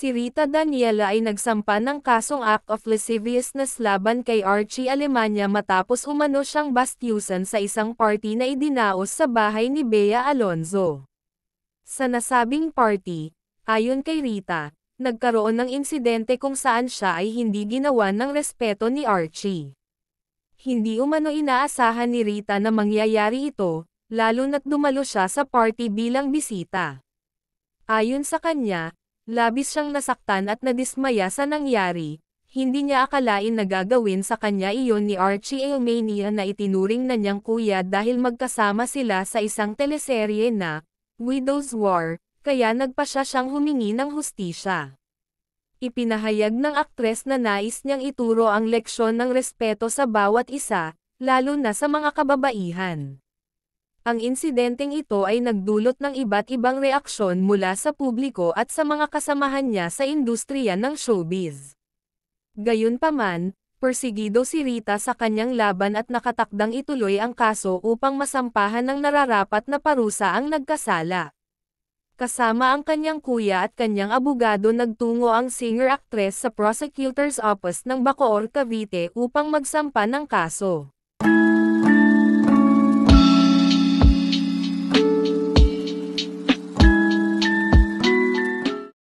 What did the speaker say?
Si Rita Daniela ay nagsampa ng kasong act of lasciviousness laban kay Archie Alemania matapos umano siyang bastyusan sa isang party na idinaos sa bahay ni Bea Alonzo. Sa nasabing party, ayon kay Rita, nagkaroon ng insidente kung saan siya ay hindi ginawan ng respeto ni Archie. Hindi umano inaasahan ni Rita na mangyayari ito, lalo na't dumalo siya sa party bilang bisita. Ayon sa kanya, labis siyang nasaktan at nadismaya sa nangyari, hindi niya akalain na gagawin sa kanya iyon ni Archie Alemania na itinuring na niyang kuya dahil magkasama sila sa isang teleserye na, Widow's War, kaya nagpa siyang humingi ng hustisya. Ipinahayag ng aktres na nais niyang ituro ang leksyon ng respeto sa bawat isa, lalo na sa mga kababaihan. Ang insidenteng ito ay nagdulot ng iba't ibang reaksyon mula sa publiko at sa mga kasamahan niya sa industriya ng showbiz. Gayunpaman, persigido si Rita sa kanyang laban at nakatakdang ituloy ang kaso upang masampahan ng nararapat na parusa ang nagkasala. Kasama ang kanyang kuya at kanyang abogado nagtungo ang singer-actress sa prosecutor's office ng Bacoor, Cavite upang magsampa ng kaso.